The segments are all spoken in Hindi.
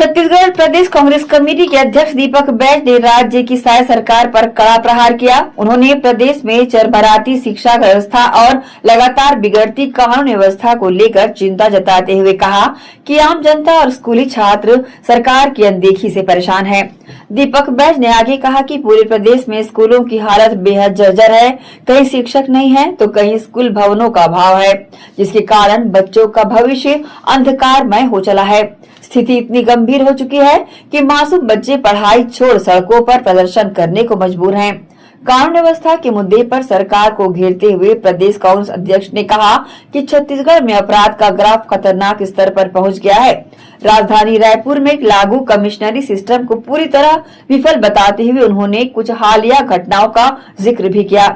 छत्तीसगढ़ प्रदेश कांग्रेस कमेटी के अध्यक्ष दीपक बैज ने राज्य की साय सरकार पर कड़ा प्रहार किया। उन्होंने प्रदेश में चरमराती शिक्षा व्यवस्था और लगातार बिगड़ती कानून व्यवस्था को लेकर चिंता जताते हुए कहा कि आम जनता और स्कूली छात्र सरकार की अनदेखी से परेशान हैं। दीपक बैज ने आगे कहा कि पूरे प्रदेश में स्कूलों की हालत बेहद जर्जर है। कहीं शिक्षक नहीं है तो कहीं स्कूल भवनों का अभाव है, जिसके कारण बच्चों का भविष्य अंधकारमय हो चला है। स्थिति इतनी गंभीर हो चुकी है कि मासूम बच्चे पढ़ाई छोड़ सड़कों पर प्रदर्शन करने को मजबूर हैं। कानून व्यवस्था के मुद्दे पर सरकार को घेरते हुए प्रदेश कांग्रेस अध्यक्ष ने कहा कि छत्तीसगढ़ में अपराध का ग्राफ खतरनाक स्तर पर पहुंच गया है। राजधानी रायपुर में लागू कमिश्नरी सिस्टम को पूरी तरह विफल बताते हुए उन्होंने कुछ हालिया घटनाओं का जिक्र भी किया।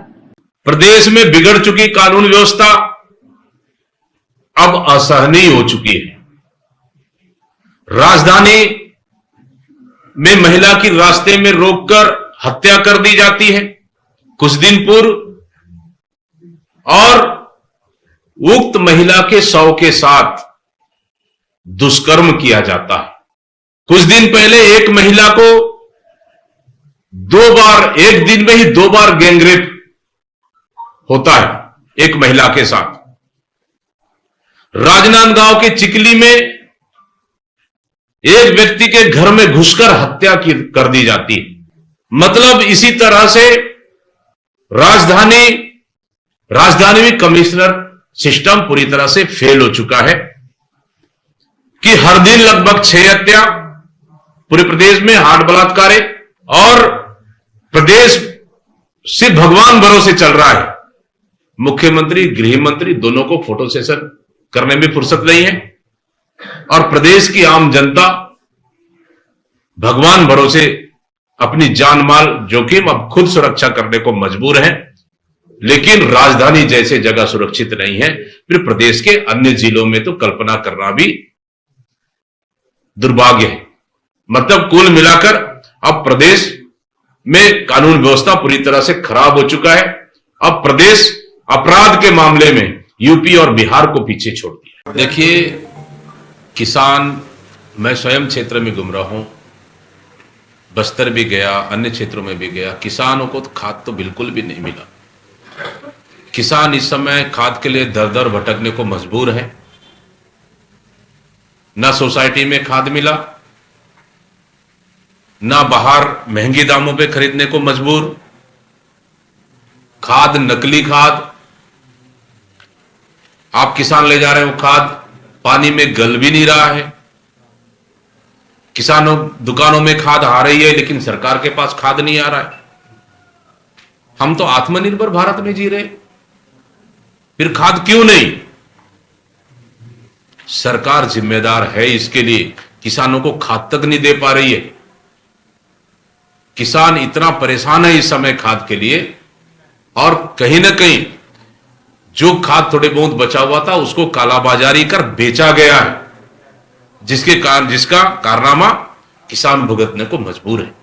प्रदेश में बिगड़ चुकी कानून व्यवस्था अब असहनीय हो चुकी है। राजधानी में महिला की रास्ते में रोककर हत्या कर दी जाती है कुछ दिन पूर्व, और उक्त महिला के शव के साथ दुष्कर्म किया जाता है। कुछ दिन पहले एक महिला को एक दिन में ही 2 बार गैंगरेप होता है एक महिला के साथ। राजनांदगांव के चिकली में एक व्यक्ति के घर में घुसकर हत्या कर दी जाती है। मतलब इसी तरह से राजधानी में कमिश्नर सिस्टम पूरी तरह से फेल हो चुका है कि हर दिन लगभग 6 हत्या पूरे प्रदेश में, हाट बलात्कार, और प्रदेश सिर्फ भगवान भरोसे चल रहा है। मुख्यमंत्री, गृह मंत्री दोनों को फोटो सेशन करने में फुर्सत नहीं है और प्रदेश की आम जनता भगवान भरोसे अपनी जान माल जोखिम अब खुद सुरक्षा करने को मजबूर है। लेकिन राजधानी जैसे जगह सुरक्षित नहीं है, फिर प्रदेश के अन्य जिलों में तो कल्पना करना भी दुर्भाग्य है। मतलब कुल मिलाकर अब प्रदेश में कानून व्यवस्था पूरी तरह से खराब हो चुका है। अब प्रदेश अपराध के मामले में यूपी और बिहार को पीछे छोड़ दिया। देखिए, किसान, मैं स्वयं क्षेत्र में घूम रहा हूं, बस्तर भी गया, अन्य क्षेत्रों में भी गया। किसानों को तो खाद तो बिल्कुल भी नहीं मिला। किसान इस समय खाद के लिए दर दर भटकने को मजबूर है। ना सोसाइटी में खाद मिला, ना बाहर महंगे दामों पे खरीदने को मजबूर। खाद, नकली खाद आप किसान ले जा रहे हो, खाद पानी में गल भी नहीं रहा है। किसानों दुकानों में खाद आ रही है लेकिन सरकार के पास खाद नहीं आ रहा है। हम तो आत्मनिर्भर भारत में जी रहे, फिर खाद क्यों नहीं? सरकार जिम्मेदार है इसके लिए। किसानों को खाद तक नहीं दे पा रही है। किसान इतना परेशान है इस समय खाद के लिए, और कहीं ना कहीं जो खाद थोड़े बहुत बचा हुआ था उसको कालाबाजारी कर बेचा गया है, जिसका कारनामा किसान भुगतने को मजबूर है।